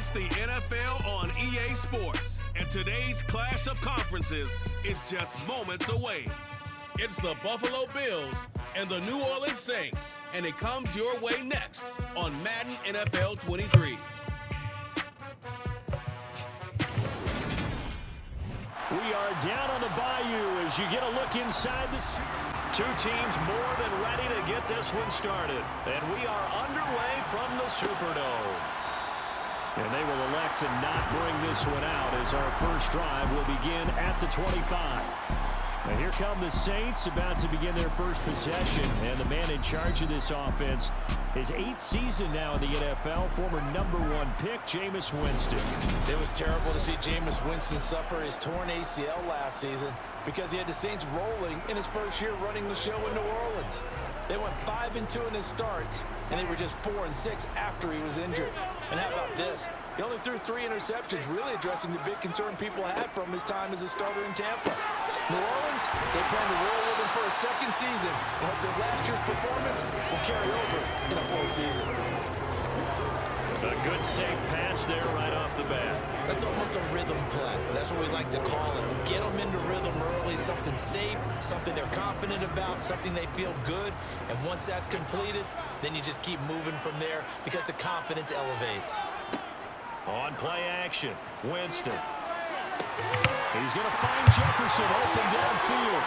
It's the NFL on EA Sports, and today's clash of conferences is just moments away. It's the Buffalo Bills and the New Orleans Saints, and it comes your way next on Madden NFL 23. We are down on the bayou as you get a look inside the... Two teams more than ready to get this one started. And we are underway from the Superdome. And they will elect to not bring this one out as our first drive will begin at the 25. And here come the Saints about to begin their first possession. And the man in charge of this offense, his 8th season now in the NFL, former #1 pick, Jameis Winston. It was terrible to see Jameis Winston suffer his torn ACL last season because he had the Saints rolling in his first year running the show in New Orleans. They went 5-2 in his starts, and they were just 4-6 after he was injured. And how about this? He only threw 3 interceptions, really addressing the big concern people had from his time as a starter in Tampa. New Orleans, they plan to roll with him for a second season and hope that last year's performance will carry over in a full season. A good safe pass there right off the bat. That's almost a rhythm play. That's what we like to call it. Get them into rhythm early, something safe, something they're confident about, something they feel good. And once that's completed, then you just keep moving from there because the confidence elevates. On play action, Winston. He's going to find Jefferson open downfield.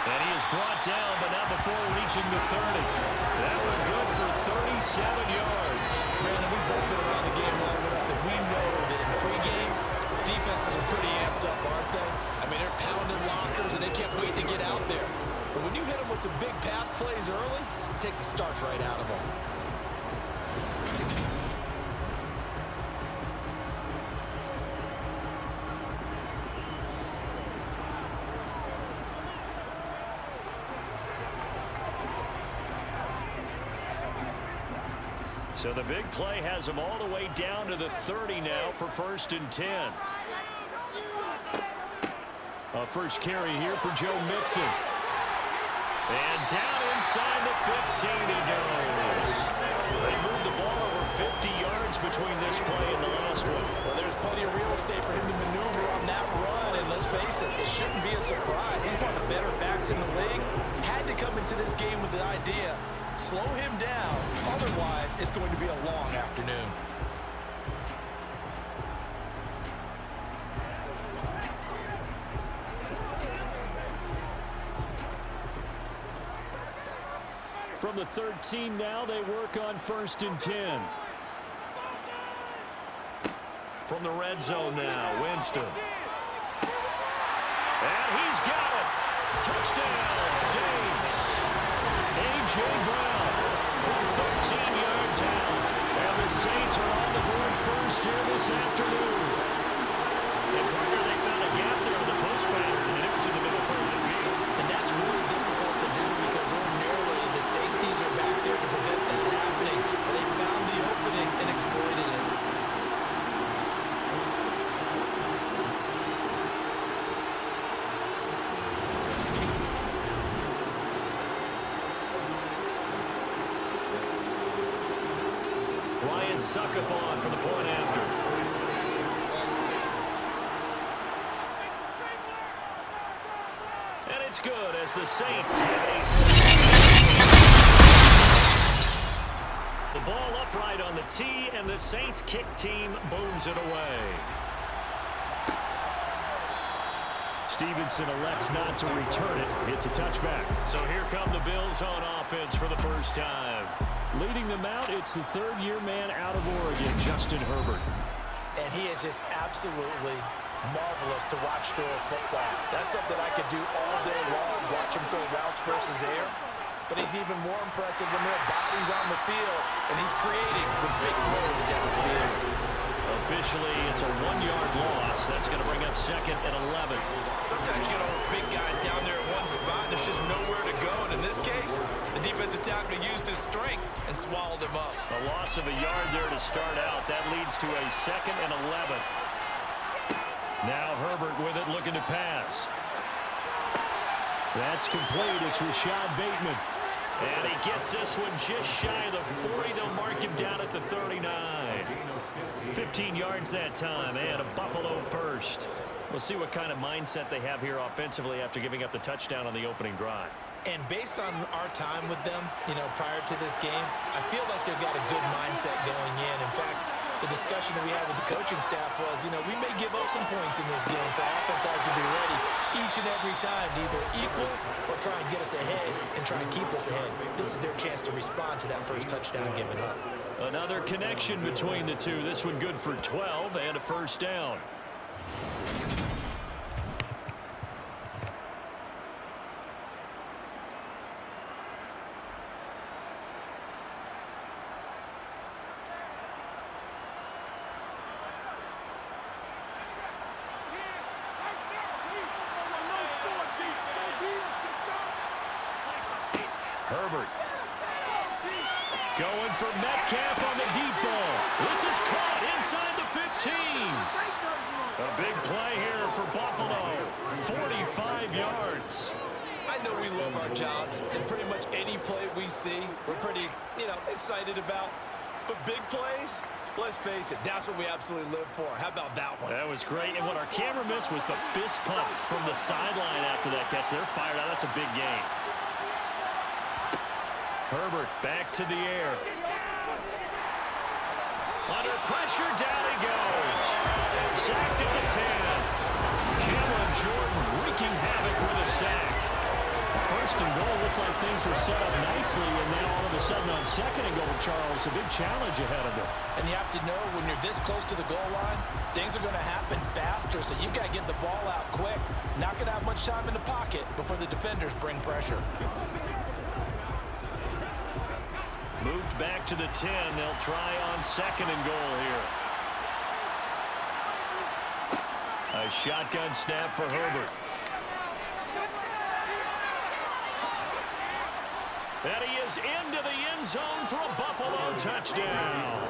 And he is brought down, but not before reaching the 30. That one good for 37 yards. Brandon, we've both been around the game long enough that we know that in pregame, defenses are pretty amped up, aren't they? I mean, they're pounding lockers, and they can't wait to get out there. But when you hit them with some big pass plays early, it takes the starch right out of them. So the big play has him all the way down to the 30 now for 1st and 10. A first carry here for Joe Mixon. And down inside the 15 he goes. They moved the ball over 50 yards between this play and the last one. Well, there's plenty of real estate for him to maneuver on that run, and let's face it, it shouldn't be a surprise. He's one of the better backs in the league. Had to come into this game with the idea, slow him down, otherwise it's going to be a long afternoon. From the 13 now, they work on 1st and 10. From the red zone now, Winston. And he's got it. Touchdown, Saints. A.J. Brown from 13-yard out. And the Saints are on the board first here this afternoon. And partner, they found a gap there on the post pattern, and it was in the middle part of the field. And that's really difficult to do because ordinarily the safeties are back there to prevent that happening. But they found the opening and exploited it. Ryan Succop for the point after. And it's good as the Saints have a... The ball upright on the tee, and the Saints kick team booms it away. Stevenson elects not to return it. It's a touchback. So here come the Bills on offense for the first time. Leading them out, it's the 3rd-year man out of Oregon, Justin Herbert. And he is just absolutely marvelous to watch throw a football. That's something I could do all day long, watch him throw routes versus air. But he's even more impressive when there are bodies on the field, and he's creating with big throws down the field. Officially, it's a 1-yard loss. That's going to bring up 2nd and 11. Sometimes you get all those big guys down there in one spot, and there's just nowhere to go. And in this case, the defensive tackle used his strength and swallowed him up. A loss of a yard there to start out. That leads to a 2nd and 11. Now Herbert with it, looking to pass. That's complete. It's Rashad Bateman. And he gets this one just shy of the 40. They'll mark him down at the 39. 15 yards that time, and a Buffalo first. We'll see what kind of mindset they have here offensively after giving up the touchdown on the opening drive. And based on our time with them, prior to this game, I feel like they've got a good mindset going in. In fact, the discussion that we had with the coaching staff was, we may give up some points in this game, so offense has to be ready each and every time to either equal or try and get us ahead and try and keep us ahead. This is their chance to respond to that first touchdown given up. Another connection between the two. This one good for 12 and a first down. Herbert going for Metcalf on the deep ball. This is caught inside the 15. A big play here for Buffalo. 45 yards. I know we love our jobs, and pretty much any play we see, we're pretty, excited about. But big plays, let's face it, that's what we absolutely live for. How about that one? That was great, and what our camera missed was the fist pump from the sideline after that catch. They're fired out. That's a big gain. Herbert back to the air. Under pressure, down he goes. Sacked at the 10. Cameron Jordan wreaking havoc with a sack. First and goal looked like things were set up nicely, and now all of a sudden on second and goal, Charles, a big challenge ahead of them. And you have to know when you're this close to the goal line, things are going to happen faster, so you've got to get the ball out quick. Not going to have much time in the pocket before the defenders bring pressure. Moved back to the 10. They'll try on second and goal here. A shotgun snap for Herbert. And he is into the end zone for a Buffalo touchdown.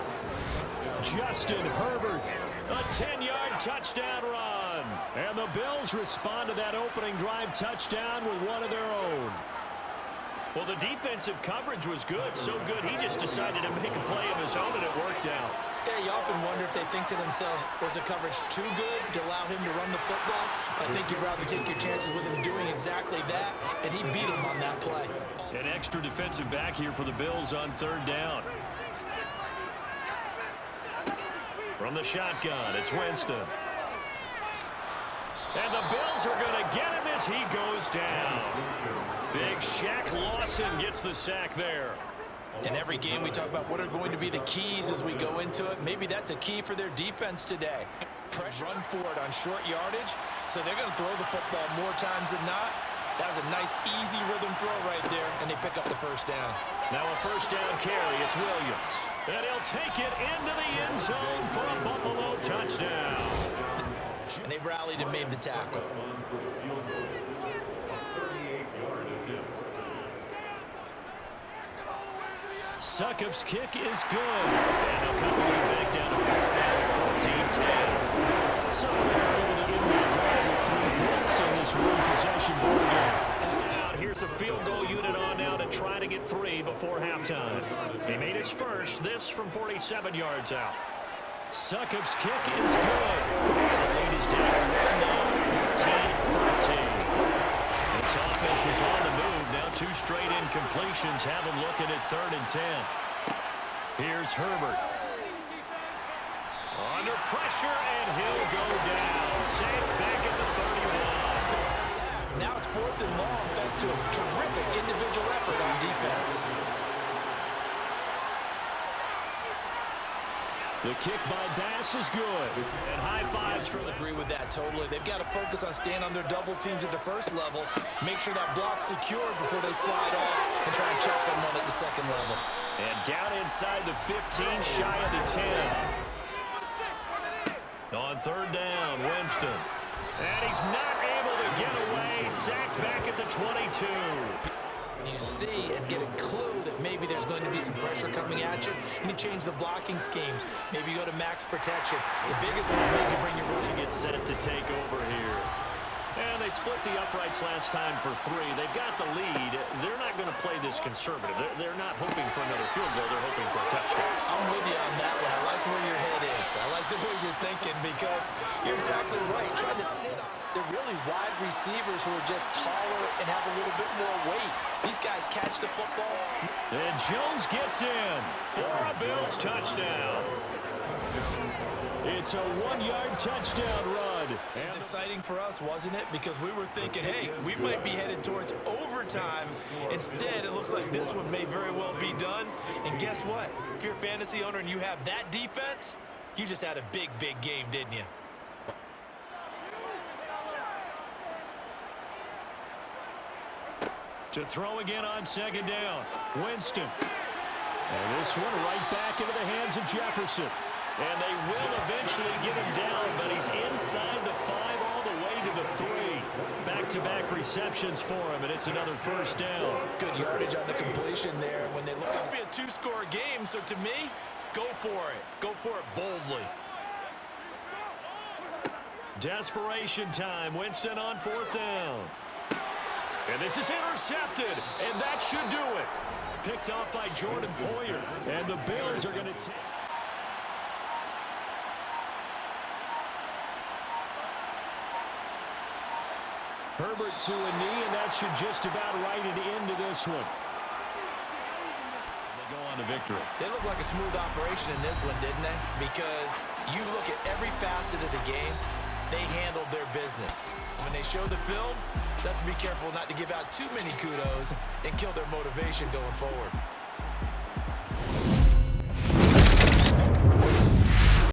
Justin Herbert, a 10-yard touchdown run. And the Bills respond to that opening drive touchdown with one of their own. Well, the defensive coverage was good, so good he just decided to make a play of his own, and it worked out. Yeah, you often wonder if they think to themselves, was the coverage too good to allow him to run the football? I think you'd rather take your chances with him doing exactly that, and he beat him on that play. An extra defensive back here for the Bills on third down. From the shotgun, it's Winston. And the Bills are going to get him as he goes down. Big Shaq Lawson gets the sack there. In every game we talk about what are going to be the keys as we go into it. Maybe that's a key for their defense today. Pressure, run forward on short yardage, so they're going to throw the football more times than not. That was a nice, easy rhythm throw right there, and they pick up the first down. Now a first down carry, it's Williams. And he'll take it into the end zone for a Buffalo touchdown. And they rallied and made the tackle. Succop's kick is good. And they'll cut the way back down to 14-10. So they're able to end that drive with 3 points in this one possession ball game. Now here's the field goal unit on now to try to get 3 before halftime. He made his first, this from 47 yards out. Succop's kick is good. The lead is down 14-13. This offense was on the move. Now 2 straight incompletions have them looking at 3rd and 10. Here's Herbert. Under pressure, and he'll go down. Saints back at the 31. Now it's 4th and long thanks to a terrific individual effort on defense. The kick by Bass is good. And high fives from the... Agree with that totally. They've got to focus on staying on their double teams at the first level. Make sure that block's secured before they slide off and try and chip someone at the second level. And down inside the 15, shy of the 10. On 3rd down, Winston. And he's not able to get away. Sacked back at the 22. And you see and get a clue that maybe there's going to be some pressure coming at you, and you change the blocking schemes. Maybe you go to max protection. The biggest one is maybe to bring your... He gets set to take over here. And they split the uprights last time for 3. They've got the lead. They're not going to play this conservative. They're not hoping for another field goal. They're hoping for a touchdown. I'm with you on that one. I like where your head is. I like the way you're thinking because you're exactly right. Trying to sit on the really wide receivers who are just taller and have a little bit more weight. These guys catch the football. And Jones gets in for a Bills touchdown. It's a 1-yard touchdown run. It's exciting for us, wasn't it? Because we were thinking, hey, we might be headed towards overtime. Instead, it looks like this one may very well be done. And guess what? If you're a fantasy owner and you have that defense, you just had a big, big game, didn't you? To throw again on 2nd down. Winston. And this one right back into the hands of Jefferson. And they will eventually get him down, but he's inside the 5 all the way to the 3. Back-to-back receptions for him, and it's another 1st down. Good yardage on the completion there. When they look to be a 2-score game, so to me, go for it. Go for it boldly. Desperation time. Winston on 4th down. And this is intercepted, and that should do it. Picked off by Jordan Poyer, and the Bills are going to take... Herbert to a knee, and that should just about write it into this one. They go on to victory. They look like a smooth operation in this one, didn't they? Because you look at every facet of the game, they handled their business. When they show the film, they have to be careful not to give out too many kudos and kill their motivation going forward.